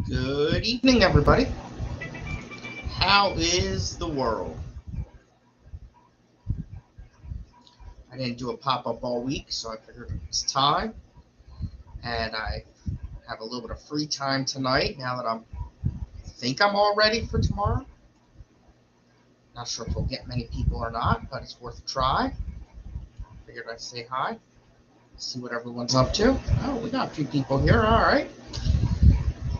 Good evening, everybody. How is the world? I didn't do a pop-up all week, so I figured it was time. And I have a little bit of free time tonight now that I think I'm all ready for tomorrow. Not sure if we'll get many people or not, but it's worth a try. Figured I'd say hi, see what everyone's up to. Oh, we got a few people here. All right.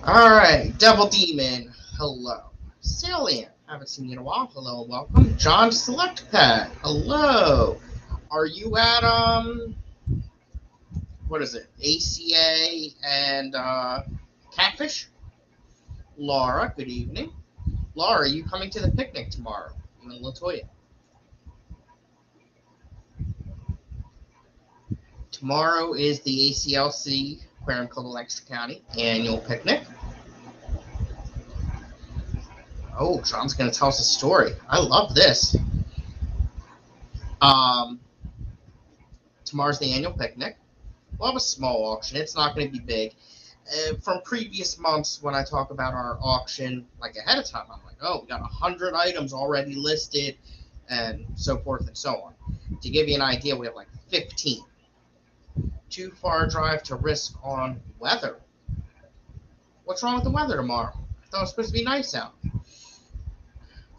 All right. Devil Demon. Hello. Salient. Haven't seen you in a while. Hello and welcome. John Select Pet. Hello. Are you at what is it? ACA and Catfish? Laura, good evening. Laura, are you coming to the picnic tomorrow? I'm in Latoya. Tomorrow is the ACLC Aquarium Club of Lancaster County annual picnic. Oh, John's gonna tell us a story. I love this. Tomorrow's the annual picnic. We'll have a small auction. It's not going to be big. From previous months, when I talk about our auction, like ahead of time, I'm like, oh, we got 100 items already listed, and so forth and so on. To give you an idea, we have like 15. Too far a drive to risk on weather. What's wrong with the weather tomorrow? I thought it was supposed to be nice out.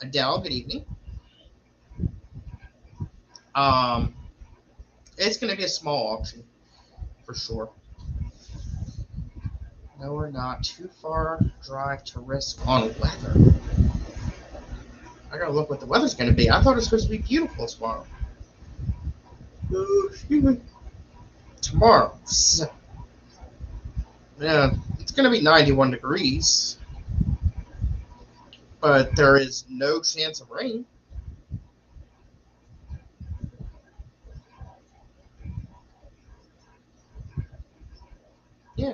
Adele, good evening. It's going to be a small auction, for sure. No, we're not. Too far drive to risk on weather. I gotta look what the weather's gonna be. I thought it was supposed to be beautiful tomorrow. Oh, excuse me. Tomorrow. Yeah, it's gonna be 91 degrees. But there is no chance of rain. Yeah.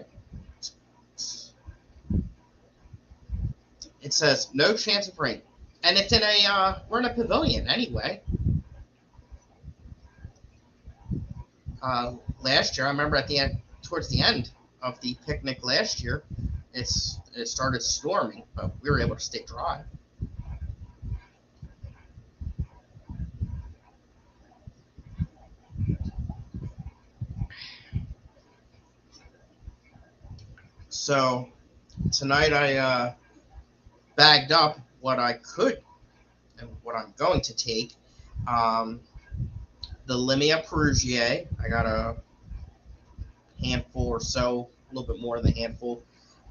It says no chance of rain. And it's in we're in a pavilion anyway. Last year, I remember towards the end of the picnic last year, it started storming, but we were able to stay dry. So tonight I bagged up what I could and what I'm going to take. The Limia Perugier, I got a handful or so, a little bit more than a handful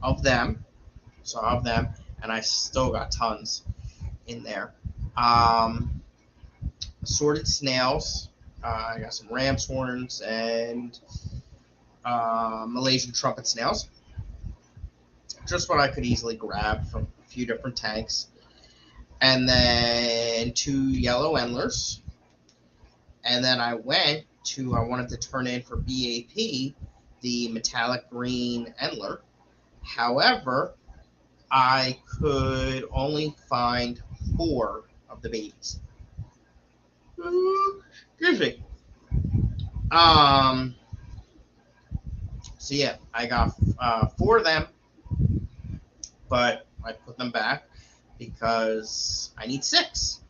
of them. So I have them, and I still got tons in there. Assorted snails. I got some ram's horns and Malaysian trumpet snails. Just what I could easily grab from a few different tanks. And then 2 yellow endlers. And then I wanted to turn in for BAP the metallic green endler. However, I could only find 4 of the babies. Excuse me. So yeah, I got 4 of them, but I put them back because I need 6.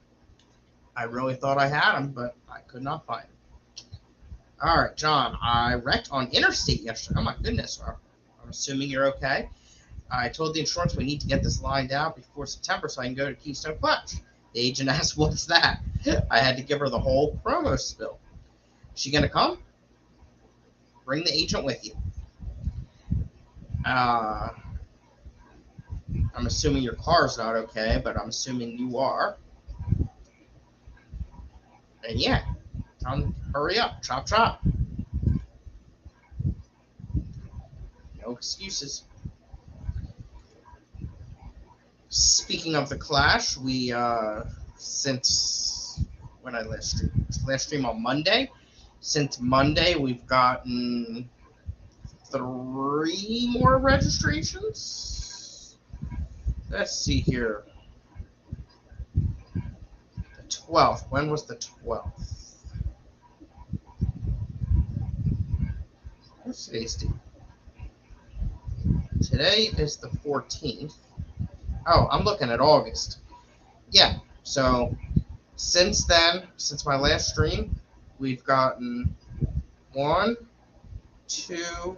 I really thought I had them, but I could not find them. All right, John, I wrecked on Interstate yesterday. Oh my goodness, I'm assuming you're okay. I told the insurance we need to get this lined out before September so I can go to Keystone Clutch. The agent asked, what's that? I had to give her the whole promo spill. Is she going to come? Bring the agent with you. I'm assuming your car's not okay, but I'm assuming you are. And yeah, hurry up, chop chop. No excuses. Speaking of the Clash, we since when I last stream on Monday. Since Monday, we've gotten 3 more registrations. Let's see here. The 12th. When was the 12th? What's today's date? today is the 14th. Oh, I'm looking at August. Yeah, so since then, since my last stream, we've gotten 1, 2,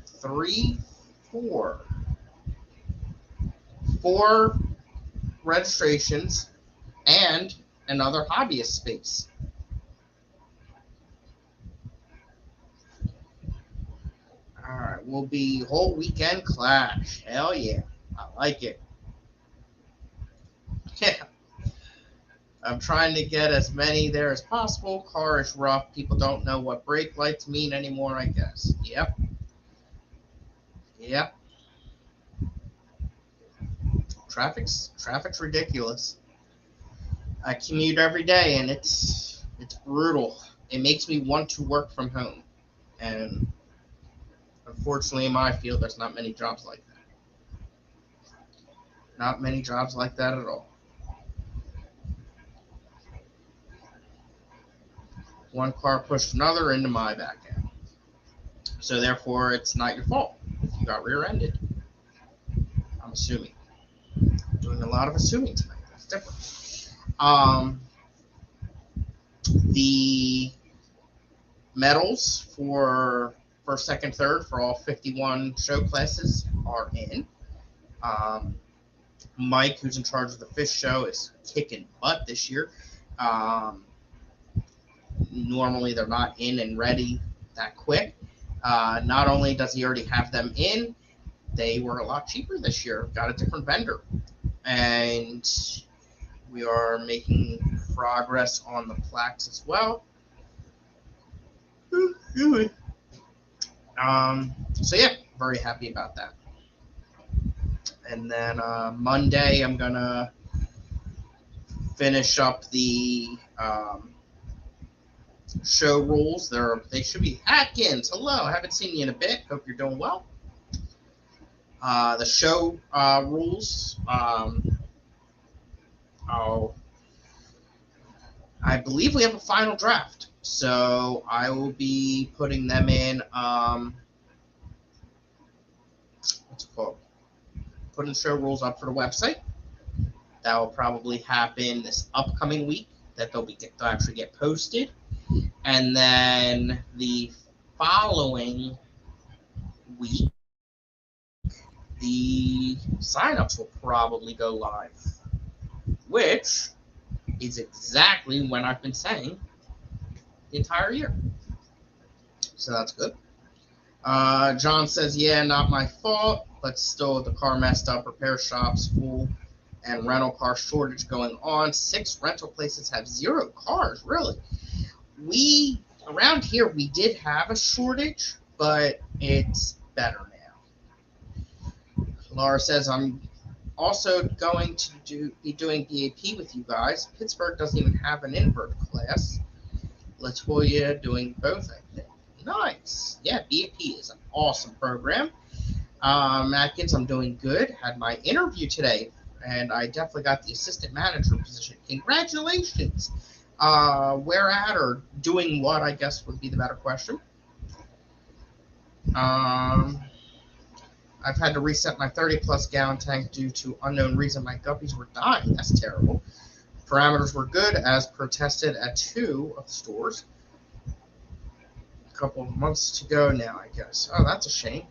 3, 4. 4 registrations and another hobbyist space. Alright, will be whole weekend clash. Hell yeah. I like it. Yeah. I'm trying to get as many there as possible. Car is rough. People don't know what brake lights mean anymore, I guess. Yep. Yep. Traffic's ridiculous. I commute every day and it's brutal. It makes me want to work from home. And unfortunately in my field there's not many jobs like that. Not many jobs like that at all. One car pushed another into my back end. So therefore, it's not your fault if you got rear-ended. I'm assuming. I'm doing a lot of assuming tonight. That's different. The medals for first, second, third for all 51 show classes are in. Mike, who's in charge of the fish show, is kicking butt this year. Normally, they're not in and ready that quick. Not only does he already have them in, they were a lot cheaper this year. Got a different vendor. And we are making progress on the plaques as well. So yeah, very happy about that. And then Monday, I'm going to finish up the show rules. They should be Atkins. Hello, I haven't seen you in a bit. Hope you're doing well. The show rules. I believe we have a final draft, so I will be putting them in. What's it called? Putting the show rules up for the website. That will probably happen this upcoming week. That they'll actually get posted. And then the following week, the signups will probably go live, which is exactly when I've been saying the entire year. So that's good. John says, yeah, not my fault, but still the car messed up, repair shops full, and rental car shortage going on. 6 rental places have 0 cars, really. Around here, we did have a shortage, but it's better now. Laura says, I'm also going to be doing BAP with you guys. Pittsburgh doesn't even have an invert class. Latoya doing both, I think. Nice. Yeah, BAP is an awesome program. Atkins, I'm doing good. Had my interview today, and I definitely got the assistant manager position. Congratulations. Where at or doing what, I guess, would be the better question. I've had to reset my 30-plus gallon tank due to unknown reason. My guppies were dying. That's terrible. Parameters were good, as protested at 2 of the stores. A couple of months to go now, I guess. Oh, that's a shame.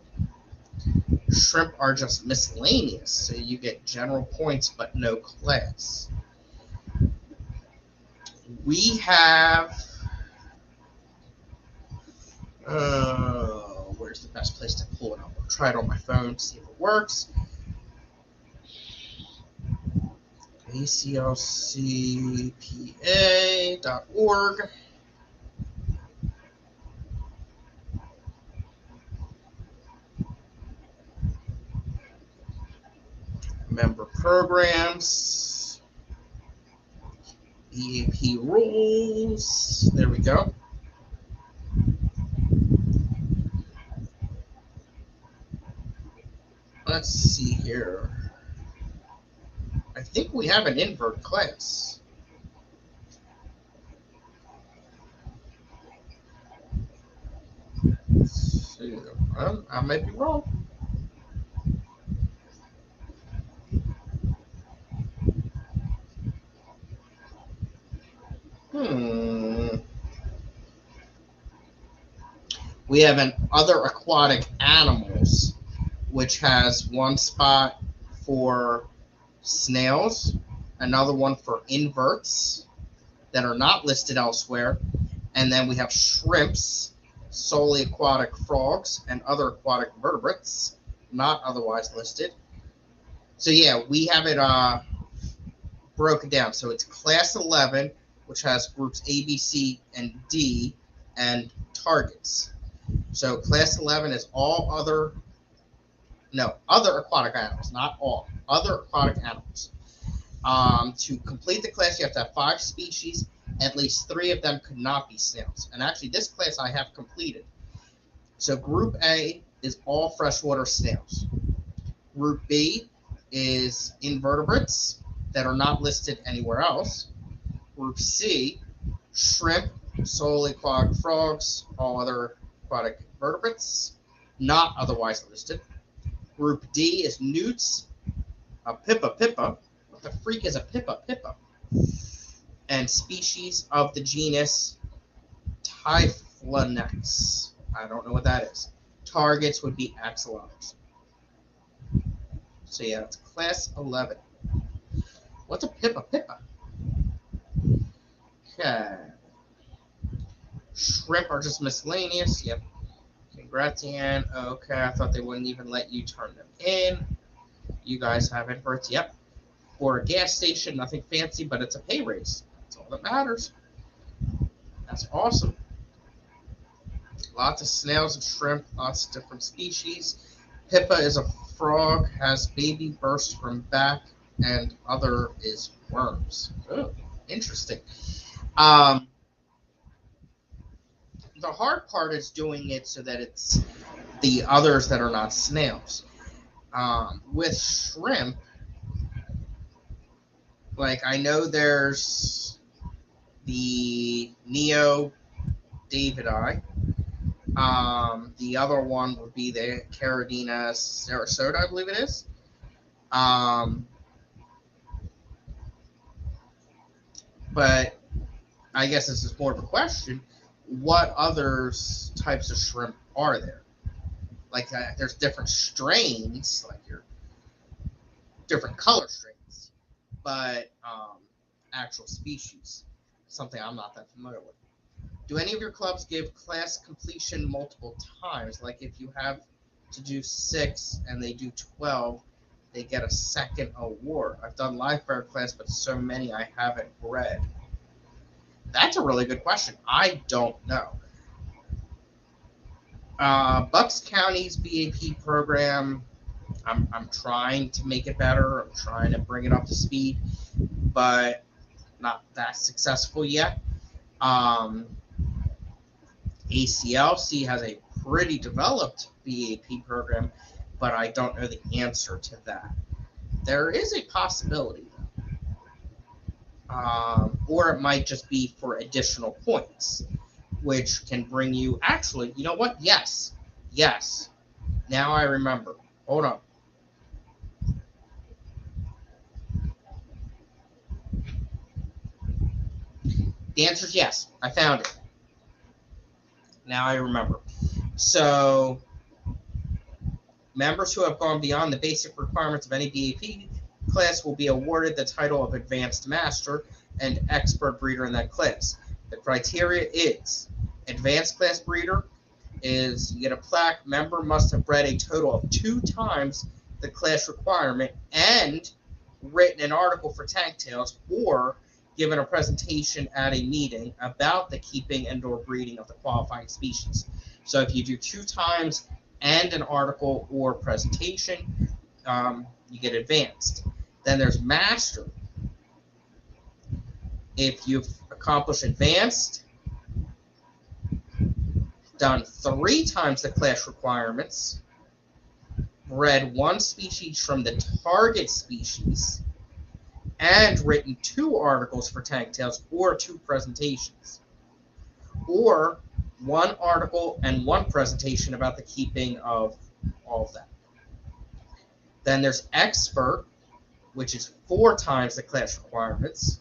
Shrimp are just miscellaneous, so you get general points but no class. We have... where's the best place to pull it up? I'll try it on my phone, see if it works. aclcpa.org. Member programs. BAP rules. There we go. Let's see here. I think we have an invert class. Let's see. I might be wrong. We have an other aquatic animals, which has one spot for snails, another one for inverts that are not listed elsewhere, and then we have shrimps, solely aquatic frogs, and other aquatic vertebrates not otherwise listed. So yeah, we have it broken down. So it's class 11, which has groups A, B, C, and D, and targets. So class 11 is other aquatic animals, not all, other aquatic animals. To complete the class, you have to have 5 species. At least 3 of them could not be snails. And actually, this class I have completed. So Group A is all freshwater snails. Group B is invertebrates that are not listed anywhere else. Group C, shrimp, solely aquatic frogs, all other aquatic vertebrates, not otherwise listed. Group D is newts, a pippa. What the freak is a pippa? And species of the genus Typhlonex. I don't know what that is. Targets would be axolotls. So yeah, it's class 11. What's a pippa? Okay. Shrimp are just miscellaneous. Yep. Congrats, Ian. Okay, I thought they wouldn't even let you turn them in. You guys have inverts. Yep. For a gas station, nothing fancy, but it's a pay raise. That's all that matters. That's awesome. Lots of snails and shrimp, lots of different species. Pippa is a frog, has baby bursts from back, and other is worms. Oh, interesting. The hard part is doing it so that it's the others that are not snails. With shrimp, like I know there's the Neo Davidii. The other one would be the Caridina Sarasota, I believe it is. But I guess this is more of a question. What other types of shrimp are there? Like there's different strains, like your different color strains, but actual species, something I'm not that familiar with. Do any of your clubs give class completion multiple times? Like if you have to do 6 and they do 12, they get a second award. I've done lifeguard class, but so many I haven't read. That's a really good question. I don't know. Bucks County's BAP program, I'm trying to make it better. I'm trying to bring it up to speed, but not that successful yet. ACLC has a pretty developed BAP program, but I don't know the answer to that. There is a possibility, or it might just be for additional points, which can bring you, actually, you know what? Yes. Now I remember. Hold on. The answer is yes. I found it. Now I remember. So, members who have gone beyond the basic requirements of any BAP class will be awarded the title of Advanced Master and Expert Breeder in that class. The criteria is Advanced Class Breeder is you get a plaque. Member must have bred a total of 2 times the class requirement and written an article for Tank Tales or given a presentation at a meeting about the keeping and or breeding of the qualifying species. So if you do 2 times and an article or presentation, you get advanced. Then there's master. If you've accomplished advanced, done 3 times the class requirements, bred 1 species from the target species, and written 2 articles for Tank Tales or 2 presentations. Or one article and one presentation about the keeping of all of that. Then there's expert, which is 4 times the class requirements.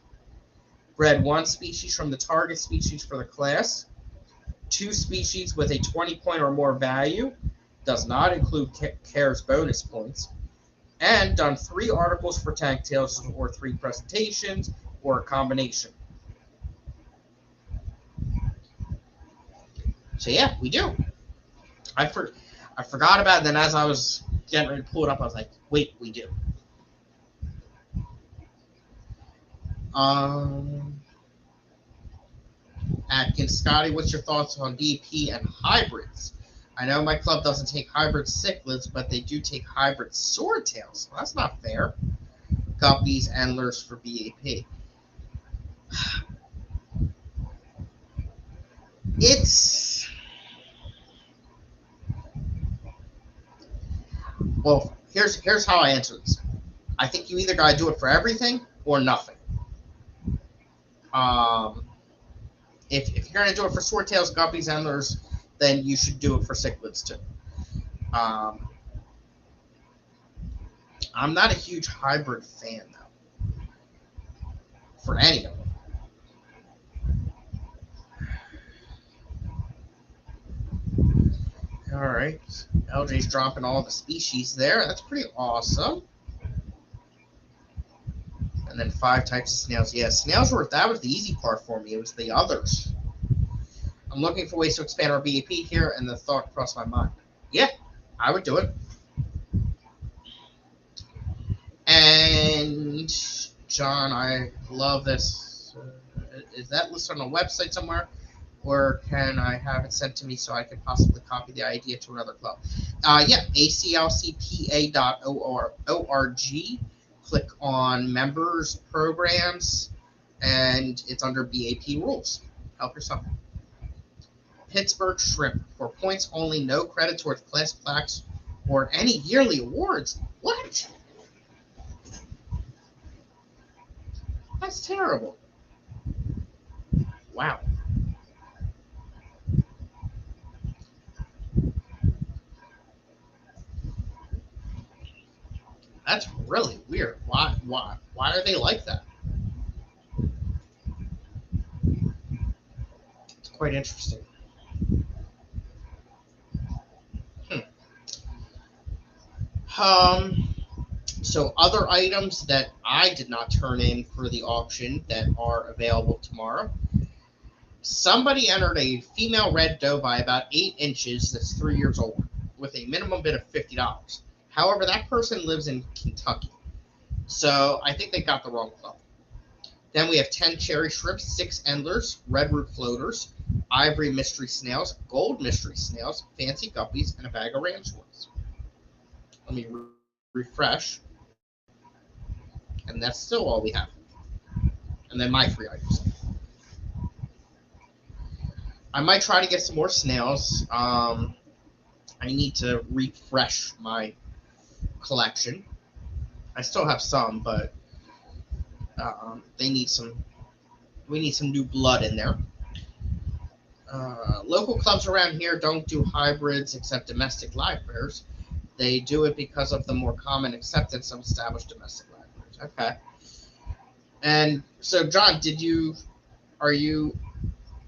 Bred 1 species from the target species for the class. 2 species with a 20-point or more value. Does not include CARES bonus points. And done 3 articles for tank tails or 3 presentations or a combination. So yeah, we do. I forgot about it, then as I was getting ready to pull it up, I was like, wait, we do. Atkins Scotty, what's your thoughts on DP and hybrids? I know my club doesn't take hybrid cichlids, but they do take hybrid swordtails. Well, that's not fair. Guppies, Endlers for BAP. Well, here's how I answer this. I think you either gotta do it for everything or nothing. If you're gonna do it for swordtails, guppies, endlers, then you should do it for cichlids too. I'm not a huge hybrid fan though, for any of them. All right, LJ's dropping all the species there. That's pretty awesome. And then 5 types of snails. Yeah, snails that was the easy part for me. It was the others. I'm looking for ways to expand our BAP here, and the thought crossed my mind. Yeah, I would do it. And John, I love this. Is that listed on a website somewhere? Or can I have it sent to me so I can possibly copy the idea to another club? Yeah, aclcpa.org. Click on members, programs, and it's under BAP rules. Help yourself. Pittsburgh Shrimp. For points only, no credit towards class plaques or any yearly awards. What? That's terrible. Wow. That's really weird. Why are they like that? It's quite interesting. So other items that I did not turn in for the auction that are available tomorrow. Somebody entered a female red doe by about 8 inches that's 3 years old with a minimum bid of $50. However, that person lives in Kentucky. So I think they got the wrong club. Then we have 10 cherry shrimps, 6 endlers, red root floaters, ivory mystery snails, gold mystery snails, fancy guppies, and a bag of ram swirls. Let me refresh. And that's still all we have. And then my 3 items. I might try to get some more snails. I need to refresh my collection. I still have some, but we need some new blood in there. Local clubs around here don't do hybrids except domestic live bears. They do it because of the more common acceptance of established domestic live bears. Okay. And so, John, are you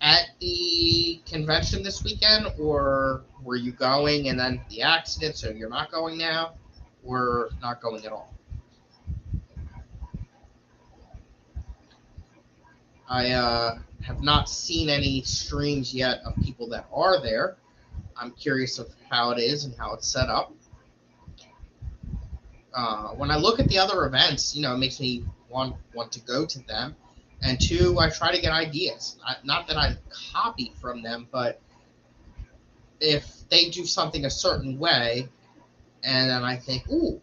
at the convention this weekend, or were you going and then the accident, so you're not going now, or not going at all? I have not seen any streams yet of people that are there. I'm curious of how it is and how it's set up. When I look at the other events, it makes me want to go to them. And 2, I try to get ideas. Not that I copy from them, but if they do something a certain way, and then I think, ooh,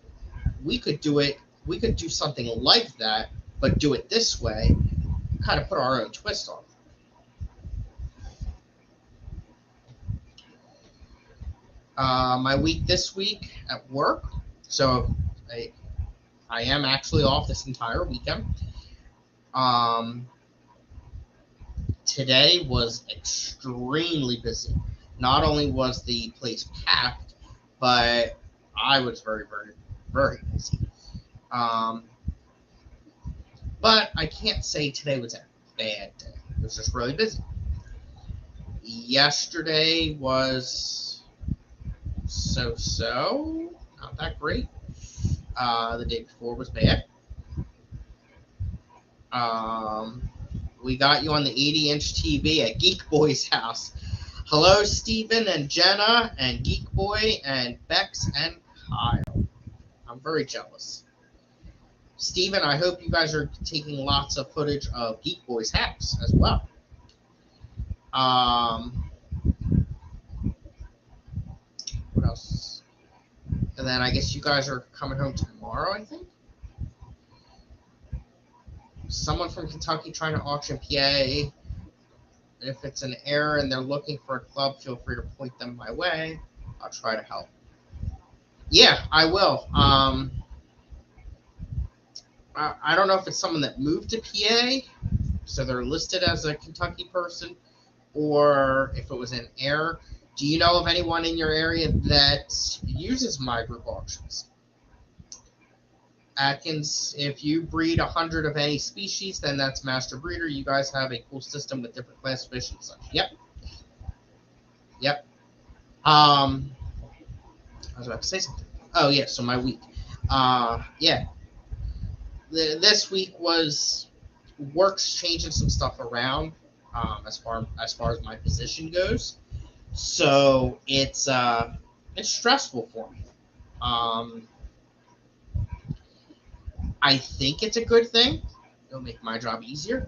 we could do it. We could do something like that, but do it this way. Kind of put our own twist on it. My week this week at work. So I am actually off this entire weekend. today was extremely busy. Not only was the place packed, but I was very, very, very busy. But I can't say today was a bad day. It was just really busy. Yesterday was so-so, not that great. The day before was bad. We got you on the 80-inch TV at Geek Boy's house. Hello, Stephen and Jenna and Geek Boy and Bex and Kyle. I'm very jealous. Stephen, I hope you guys are taking lots of footage of Geek Boy's house as well. What else? And then I guess you guys are coming home tomorrow, I think. Someone from Kentucky trying to auction PA. If it's an error and they're looking for a club, feel free to point them my way. I'll try to help. Yeah, I will. I don't know if it's someone that moved to PA, so they're listed as a Kentucky person, or if it was an error. Do you know of anyone in your area that uses My Group Auctions? Atkins, if you breed 100 of any species, then that's Master Breeder. You guys have a cool system with different class fish and such. Yep. I was about to say something. Oh, yeah, so my week. Yeah. This week was works changing some stuff around as far as my position goes. So it's stressful for me. I think it's a good thing. It'll make my job easier.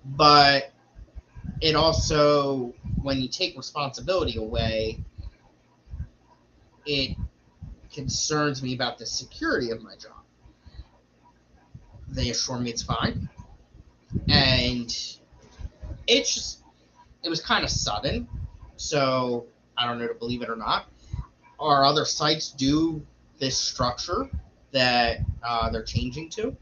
But it also, when you take responsibility away, it concerns me about the security of my job. They assure me it's fine. And it was kind of sudden. So I don't know to believe it or not. Our other sites do this structure that they're changing to.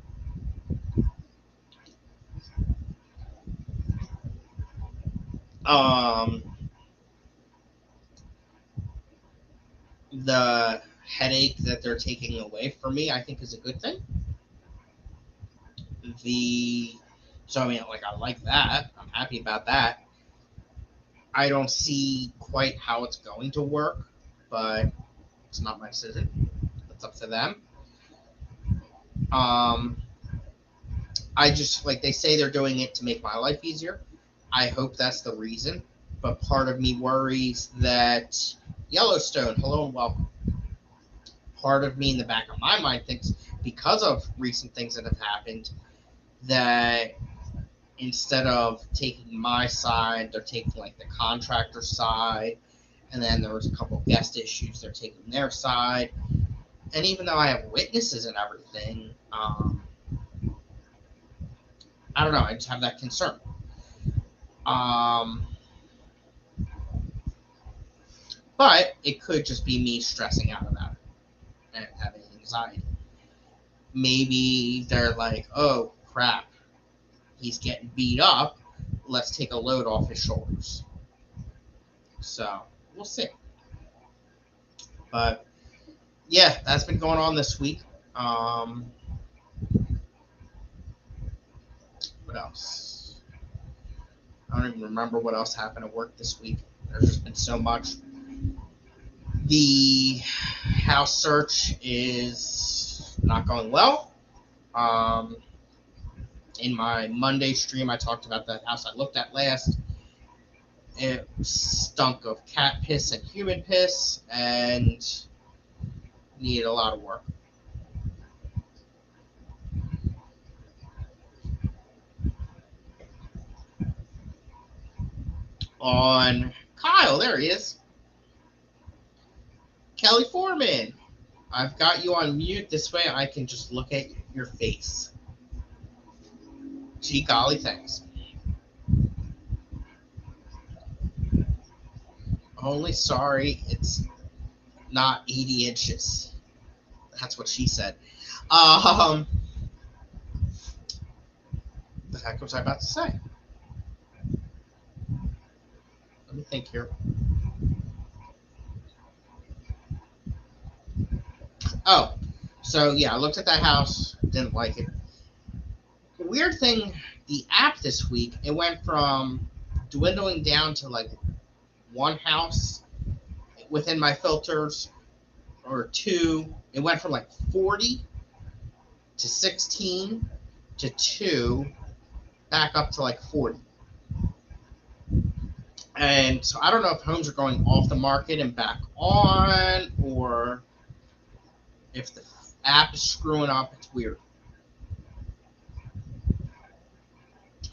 The headache that they're taking away from me, I think, is a good thing. So I mean, I like that. I'm happy about that. I don't see quite how it's going to work, but it's not my decision. It's up to them. I just, they say they're doing it to make my life easier. I hope that's the reason. But part of me worries that Yellowstone, hello and welcome. Part of me in the back of my mind thinks, because of recent things that have happened, that instead of taking my side, they're taking the contractor side. And then there was a couple of guest issues, they're taking their side. And even though I have witnesses and everything, I don't know, I just have that concern. But it could just be me stressing out about it and having anxiety. Maybe they're like, oh, crap, he's getting beat up. Let's take a load off his shoulders. So, we'll see. But, yeah, that's been going on this week. What else? I don't even remember what else happened at work this week. There's just been so much. The house search is not going well. In my Monday stream, I talked about that house I looked at last. It stunk of cat piss and human piss and needed a lot of work. On Kyle, there he is. Kelly Foreman, I've got you on mute. This way I can just look at your face. Gee golly, thanks. Only sorry it's not 80 inches. That's what she said. The heck was I about to say? Let me think here. Oh, so yeah, I looked at that house, didn't like it. The weird thing, the app this week, it went from dwindling down to like one house within my filters, or two. It went from like 40 to 16 to 2, back up to like 40. And so I don't know if homes are going off the market and back on, or if the app is screwing up. It's weird.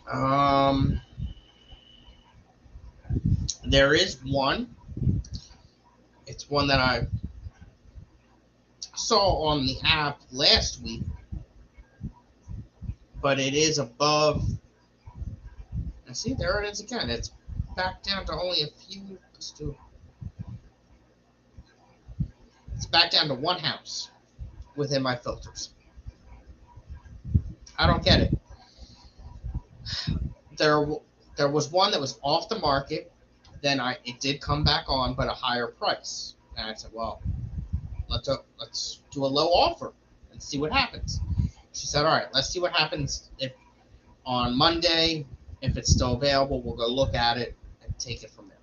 Um, there is one. It's one that I saw on the app last week, but it is above. And see, there it is again. It's back down to only a few. It's back down to one house within my filters. I don't get it. There was one that was off the market. Then it did come back on, but a higher price. And I said, well, let's do a low offer and see what happens. She said, all right, let's see what happens if on Monday, if it's still available, we'll go look at it and take it from there.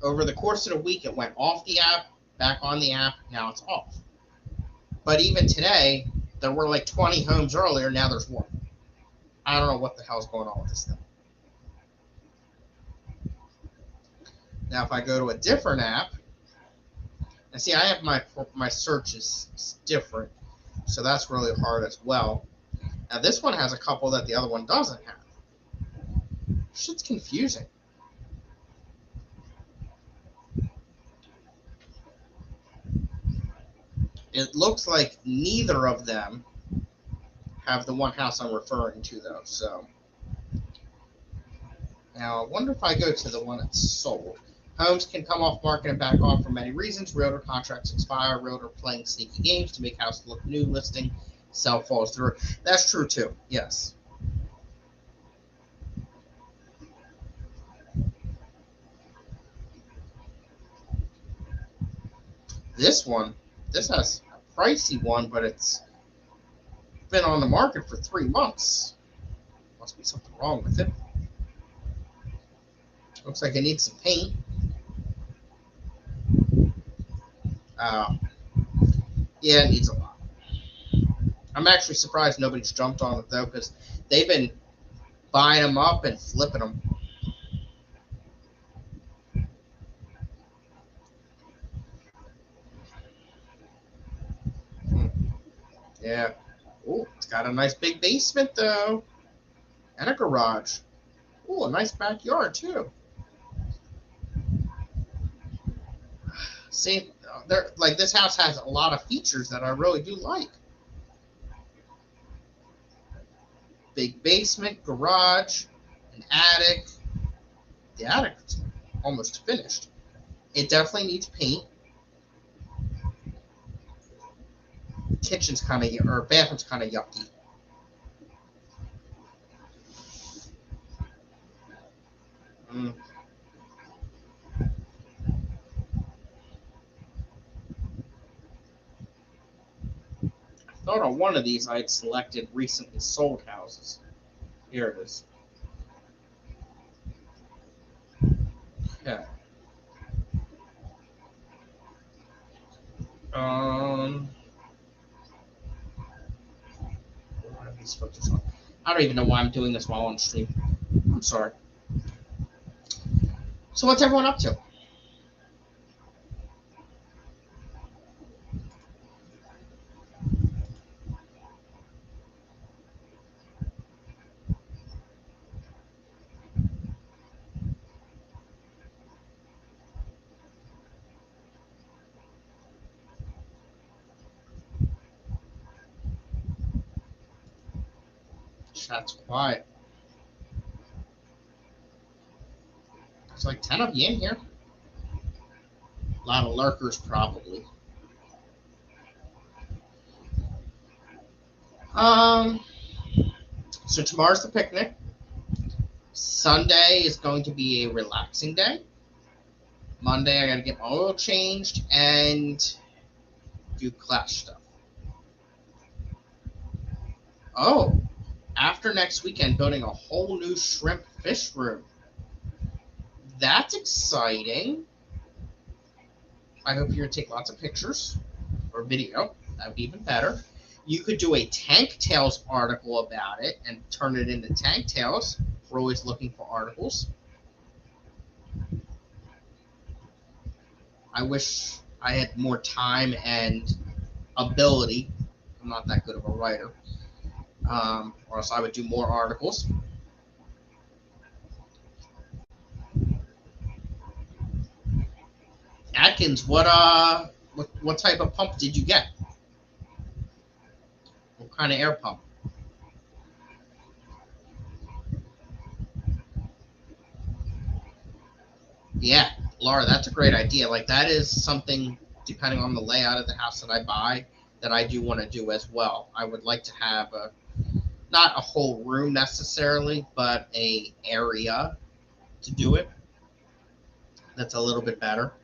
Over the course of the week, it went off the app, back on the app, now it's off. But even today, there were like 20 homes earlier, now there's one. I don't know what the hell's going on with this thing. Now, if I go to a different app, and see, I have my searches different, so that's really hard as well. Now, this one has a couple that the other one doesn't have. Shit's confusing. It looks like neither of them have the one house I'm referring to, though. So now I wonder if I go to the one that's sold. Homes can come off market and back on for many reasons. Realtor contracts expire. Realtor playing sneaky games to make house look new. Listing sell falls through. That's true too. Yes. This has a pricey one, but it's been on the market for 3 months. Must be something wrong with it. Looks like it needs some paint. Yeah, it needs a lot. I'm actually surprised nobody's jumped on it, though, because they've been buying them up and flipping them. Yeah. Oh, it's got a nice big basement, though. And a garage. Oh, a nice backyard, too. See, like this house has a lot of features that I really do like. Big basement, garage, an attic. The attic's almost finished. It definitely needs paint. Kitchen's kind of, or bathroom's kind of yucky. I thought on one of these I had selected recently sold houses. Here it is. Okay. I don't even know why I'm doing this while on stream. I'm sorry. So what's everyone up to? Chat's quiet. There's like 10 of you in here. A lot of lurkers, probably. So tomorrow's the picnic. Sunday is going to be a relaxing day. Monday, I got to get my oil changed and do class stuff. Oh, after next weekend, building a whole new shrimp fish room. That's exciting. I hope you're going to take lots of pictures or video. That would be even better. You could do a Tank Tales article about it and turn it into Tank Tales. We're always looking for articles. I wish I had more time and ability. I'm not that good of a writer. Or else I would do more articles. Atkins, what type of pump did you get? What kind of air pump? Yeah, Laura, that's a great idea. Like that is something, depending on the layout of the house that I buy, that I do want to do as well. I would like to have not a whole room necessarily, but a area to do it. That's a little bit better.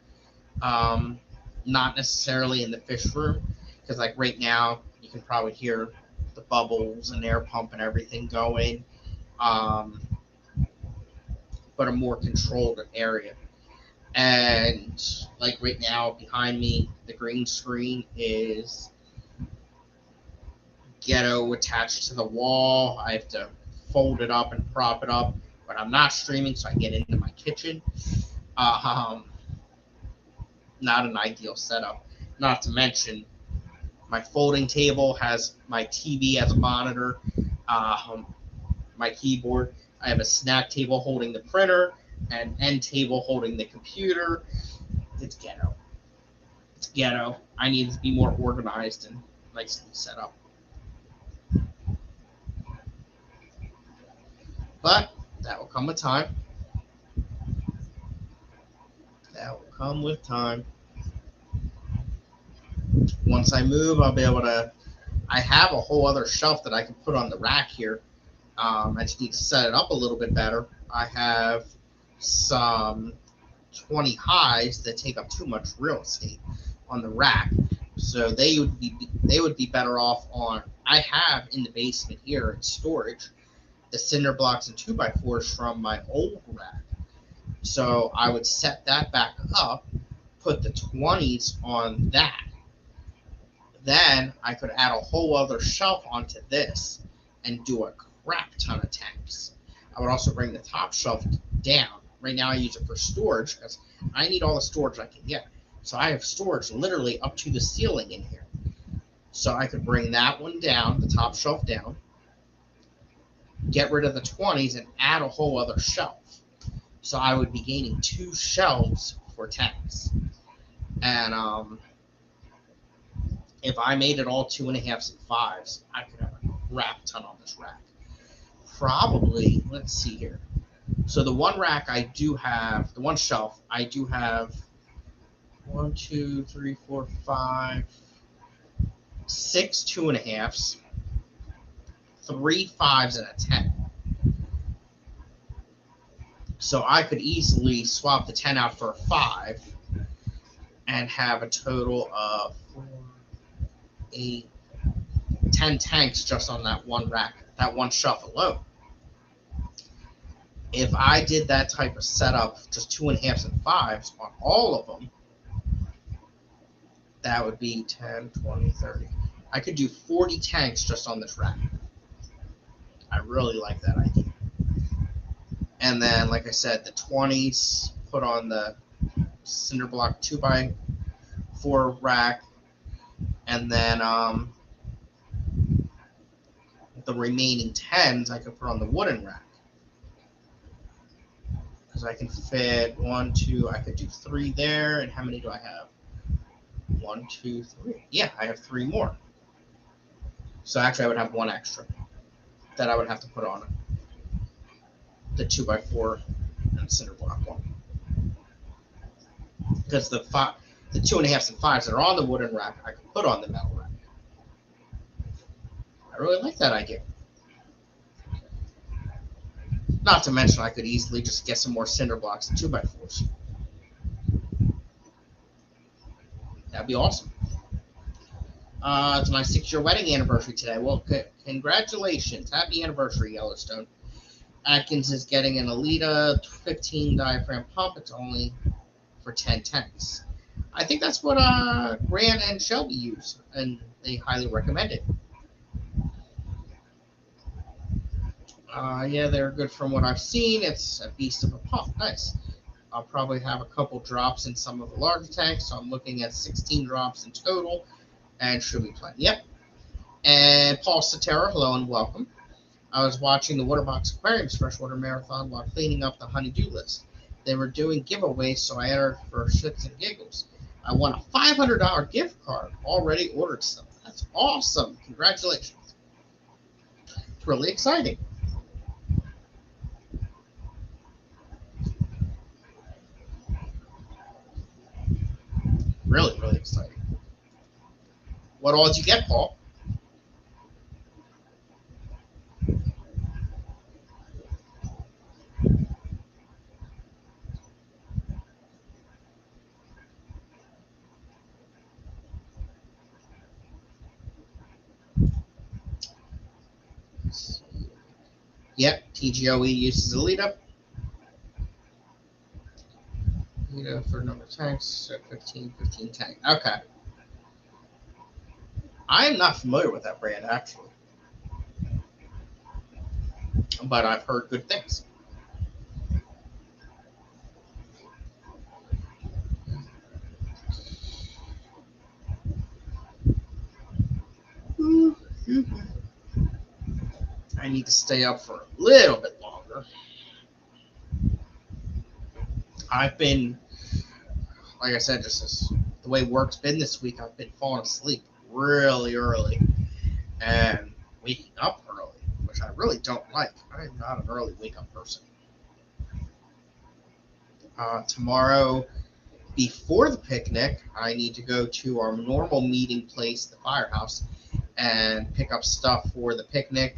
Not necessarily in the fish room, because like right now you can probably hear the bubbles and air pump and everything going. But a more controlled area. And like right now behind me, the green screen is Ghetto attached to the wall. I have to fold it up and prop it up, but I'm not streaming, so I get into my kitchen. Not an ideal setup. Not to mention, my folding table has my TV as a monitor, my keyboard. I have a snack table holding the printer, an end table holding the computer. It's ghetto. It's ghetto. I need to be more organized and nicely set up. But that will come with time. That will come with time. Once I move, I'll be able to. I have a whole other shelf that I can put on the rack here. I just need to set it up a little bit better. I have some 20 highs that take up too much real estate on the rack, so they would be better off on. I have in the basement here in storage the cinder blocks and 2x4s from my old rack, so I would set that back up, put the 20s on that. Then I could add a whole other shelf onto this and do a crap ton of tanks. I would also bring the top shelf down. Right now I use it for storage because I need all the storage I can get. So I have storage literally up to the ceiling in here. So I could bring that one down, the top shelf down, get rid of the 20s and add a whole other shelf. So I would be gaining 2 shelves for tanks. And if I made it all 2.5s and 5s, I could have a crap ton on this rack. Probably, let's see here. So the one rack I do have, the one shelf, I do have 1, 2, 3, 4, 5, 6 2.5s, 3 5s, and a 10. So I could easily swap the 10 out for a 5 and have a total of 4, 8, 10 tanks just on that one rack, that one shelf alone. If I did that type of setup, just 2.5s and 5s on all of them, that would be 10, 20, 30. I could do 40 tanks just on this rack. I really like that idea. And then, like I said, the 20s put on the cinder block 2x4 rack, and then the remaining 10s I could put on the wooden rack. Because I can fit 1, 2, I could do 3 there. And how many do I have? 1, 2, 3. Yeah, I have 3 more. So actually I would have 1 extra that I would have to put on the 2x4 and cinder block one. Because the 2.5s and 5s that are on the wooden rack, I can put on the metal rack. I really like that idea. Not to mention, I could easily just get some more cinder blocks and 2x4s. That'd be awesome. It's my 6-year wedding anniversary today. Well, congratulations. Happy anniversary, Yellowstone. Atkins is getting an Alita 15 diaphragm pump. It's only for 10 tanks. I think that's what Grant and Shelby use, and they highly recommend it. Yeah, they're good from what I've seen. It's a beast of a pump. Nice. I'll probably have a couple drops in some of the larger tanks, so I'm looking at 16 drops in total, and should be plenty. Yep. And Paul Cetera, hello and welcome. I was watching the Waterbox Aquariums Freshwater Marathon while cleaning up the honey-do list. They were doing giveaways, so I entered for shits and giggles. I won a $500 gift card. Already ordered some. That's awesome. Congratulations. It's really exciting. Really, really exciting. What all did you get, Paul? Yep, TGOE uses Alita. Alita for number of tanks, so 15 tank. Okay. I am not familiar with that brand, actually. But I've heard good things. I need to stay up for a little bit longer. I've been, like I said, just as the way work's been this week, I've been falling asleep really early and waking up early, which I really don't like. I'm not an early wake-up person. Tomorrow, before the picnic, I need to go to our normal meeting place, the firehouse, and pick up stuff for the picnic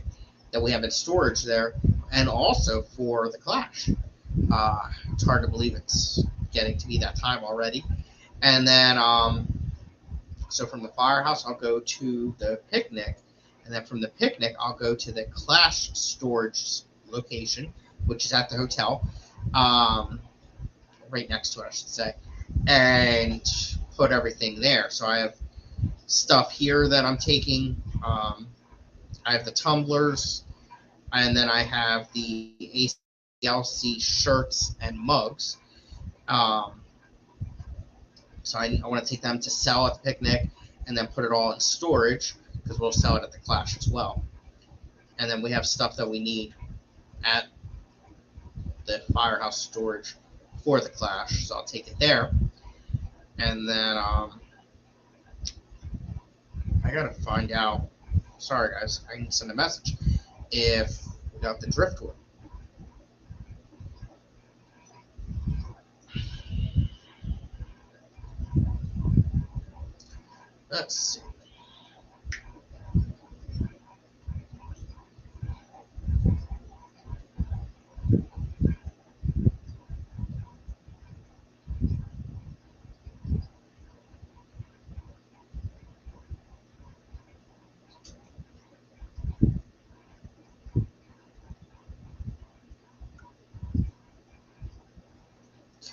that we have in storage there, and also for the Clash. It's hard to believe it's getting to be that time already. And then, so from the firehouse, I'll go to the picnic, and then from the picnic, I'll go to the Clash storage location, which is at the hotel, right next to it, I should say, and put everything there. So I have stuff here that I'm taking. I have the tumblers, and then I have the ACLC shirts and mugs. So I want to take them to sell at the picnic and then put it all in storage because we'll sell it at the Clash as well. And then we have stuff that we need at the firehouse storage for the Clash, so I'll take it there. And then I gotta find out. Sorry guys, I can send a message if we got the driftwood. Let's see.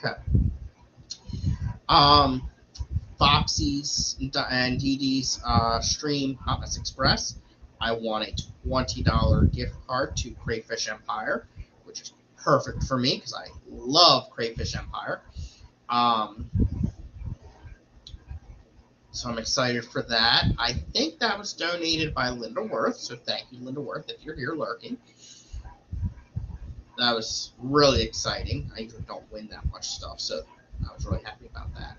Okay. Foxy's and DD's stream Hotness Express. I want a $20 gift card to Crayfish Empire, which is perfect for me because I love Crayfish Empire. So I'm excited for that. I think that was donated by Linda Worth, so thank you, Linda Worth, if you're here lurking. That was really exciting. I usually don't win that much stuff, so I was really happy about that.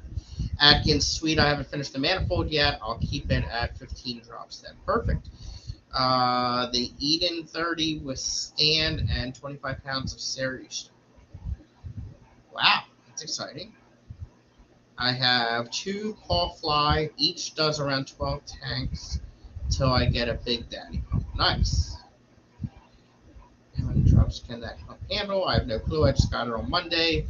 Atkins Sweet, I haven't finished the manifold yet. I'll keep it at 15 drops then. Perfect. The Eden 30 with stand and 25 pounds of Ceres. Wow, that's exciting. I have 2 Paw Fly. Each does around 12 tanks until I get a Big Daddy pump. Nice. How many drops can that handle? I have no clue. I just got it on Monday,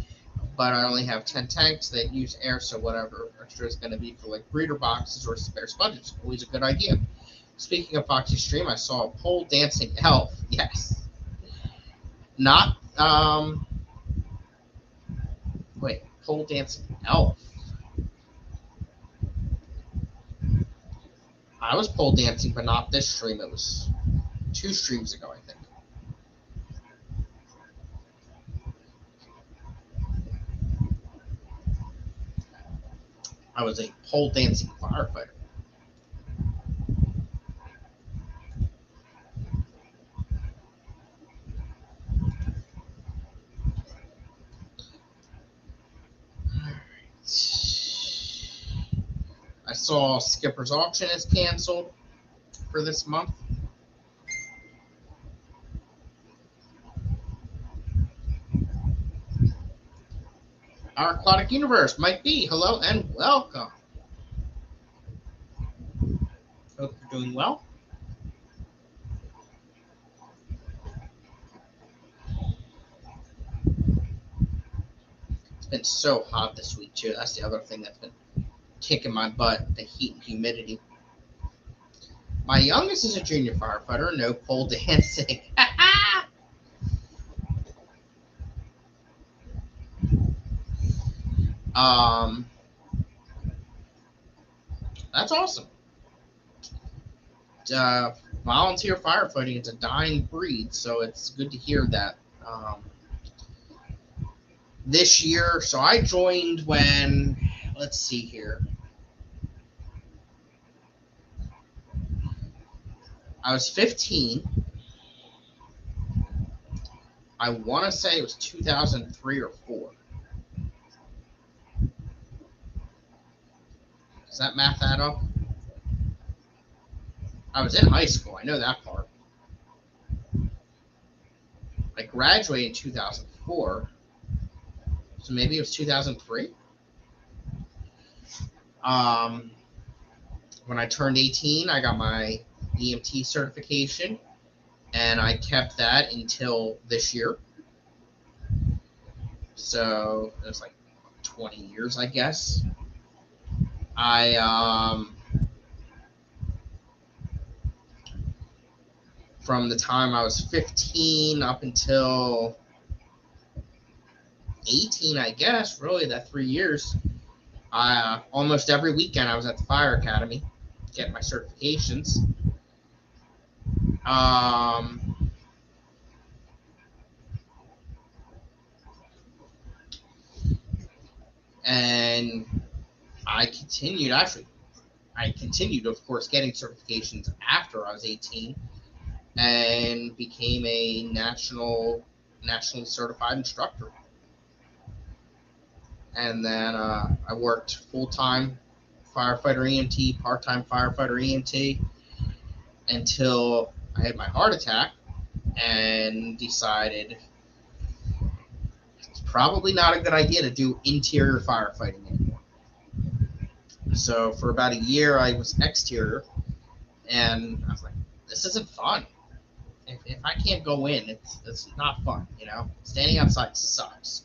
but I only have 10 tanks that use air, so whatever extra is going to be for like breeder boxes or spare sponges. Always a good idea. Speaking of Foxy Stream, I saw a pole dancing elf. Yes. Not, wait, pole dancing elf. I was pole dancing, but not this stream. It was 2 streams ago, I think. I was a pole dancing firefighter. I saw Skipper's Auction is canceled for this month. Our Aquatic Universe, Mike B, hello and welcome. Hope you're doing well. It's been so hot this week too. That's the other thing that's been kicking my butt, the heat and humidity. My youngest is a junior firefighter, no pole dancing. That's awesome. Volunteer firefighting, it's a dying breed, so it's good to hear that. This year, so I joined when, let's see here. I was 15. I want to say it was 2003 or 4. Does that math add up? I was in high school. I know that part. I graduated in 2004. So maybe it was 2003. When I turned 18, I got my EMT certification, and I kept that until this year. So it was like 20 years, I guess. From the time I was 15 up until 18, I guess, really, that 3 years, almost every weekend I was at the fire academy getting my certifications. And I continued, of course, getting certifications after I was 18 and became a nationally certified instructor. And then I worked full-time firefighter EMT, part-time firefighter EMT until I had my heart attack and decided it's probably not a good idea to do interior firefighting anymore. So for about a year, I was exterior, and I was like, this isn't fun. If I can't go in, it's not fun, you know? Standing outside sucks.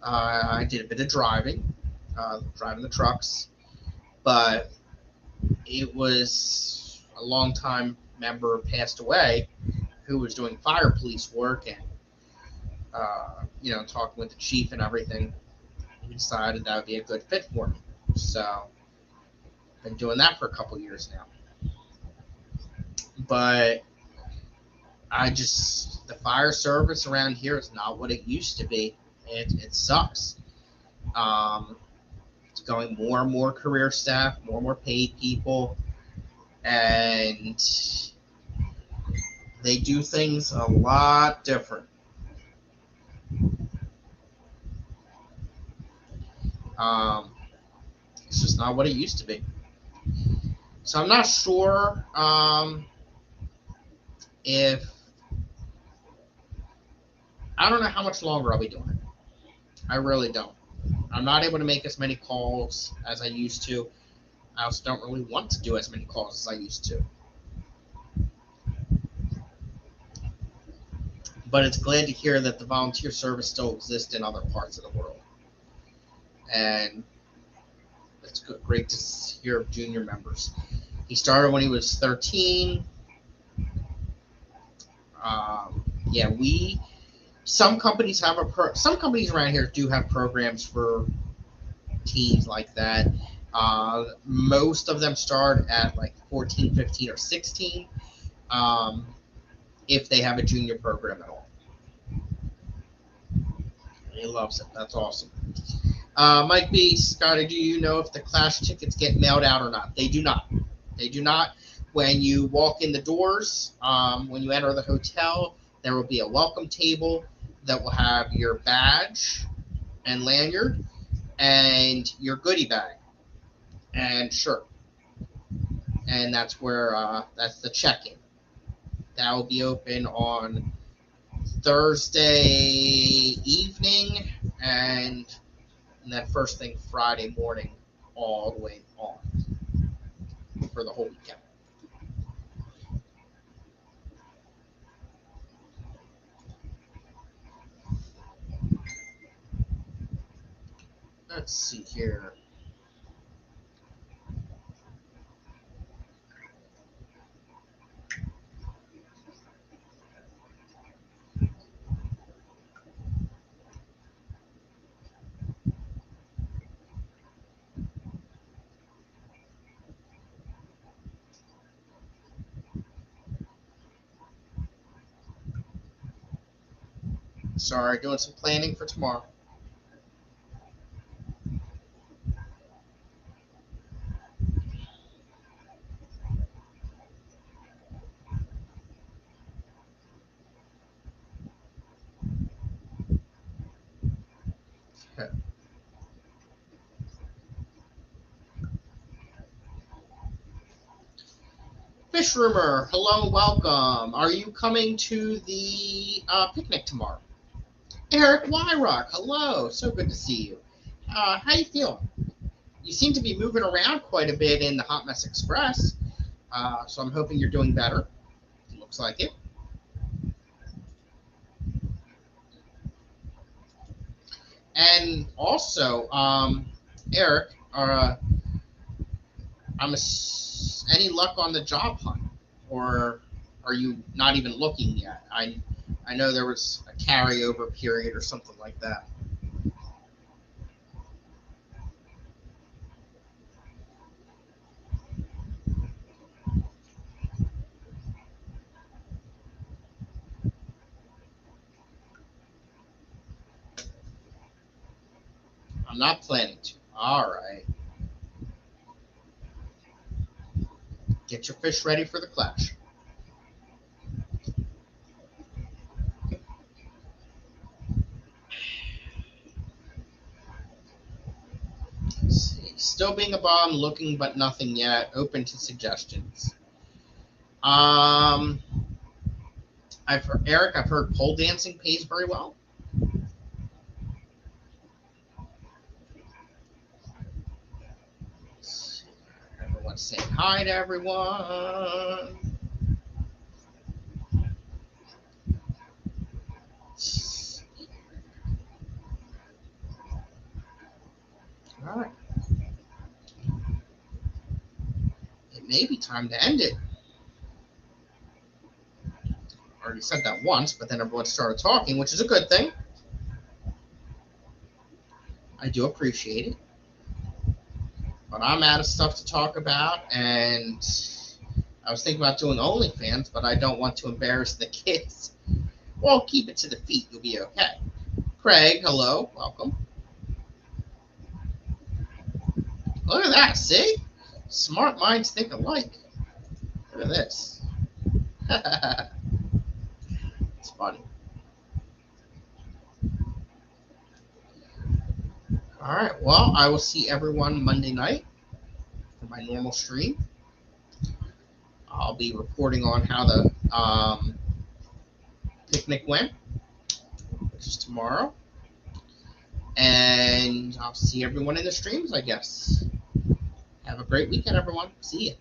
I did a bit of driving the trucks, but it was a longtime member passed away who was doing fire police work and, talking with the chief and everything. We decided that would be a good fit for me. So I've been doing that for a couple years now. But the fire service around here is not what it used to be. It sucks. It's going more and more career staff, more and more paid people, and they do things a lot different. It's just not what it used to be. So I'm not sure if I don't know how much longer I'll be doing it. I really don't. I'm not able to make as many calls as I used to. I also don't really want to do as many calls as I used to. But it's glad to hear that the volunteer service still exists in other parts of the world. And it's great to hear of junior members. He started when he was 13. Yeah, some companies have some companies around here do have programs for teens like that. Most of them start at like 14, 15, or 16, if they have a junior program at all. He loves it. That's awesome. Mike B. Scotty, do you know if the Clash tickets get mailed out or not? They do not. They do not. When you walk in the doors, when you enter the hotel, there will be a welcome table that will have your badge and lanyard and your goodie bag and shirt. And that's where that's the check-in. That will be open on Thursday evening and then first thing Friday morning all the way on for the whole weekend. Let's see here. Sorry, doing some planning for tomorrow. Okay. Fish Rumor, hello and welcome. Are you coming to the picnic tomorrow? Eric Wyrock, hello. So good to see you. How you feeling? You seem to be moving around quite a bit in the Hot Mess Express, so I'm hoping you're doing better. Looks like it. And also, Eric, any luck on the job hunt, or are you not even looking yet? I know there was a carryover period or something like that. I'm not planning to. All right. Get your fish ready for the Clash. Let's see. Still being a bum, looking but nothing yet. Open to suggestions. I've heard, Eric, I've heard pole dancing pays very well. Everyone's saying hi to everyone. All right. It may be time to end it. I already said that once, but then everyone started talking, which is a good thing. I do appreciate it. But I'm out of stuff to talk about, and I was thinking about doing OnlyFans, but I don't want to embarrass the kids. Well, keep it to the feet. You'll be okay. Craig, hello. Welcome. Look at that. See? Smart minds think alike. Look at this. It's funny. All right. Well, I will see everyone Monday night for my normal stream. I'll be reporting on how the picnic went, which is tomorrow. And I'll see everyone in the streams, I guess. Have a great weekend, everyone. See you.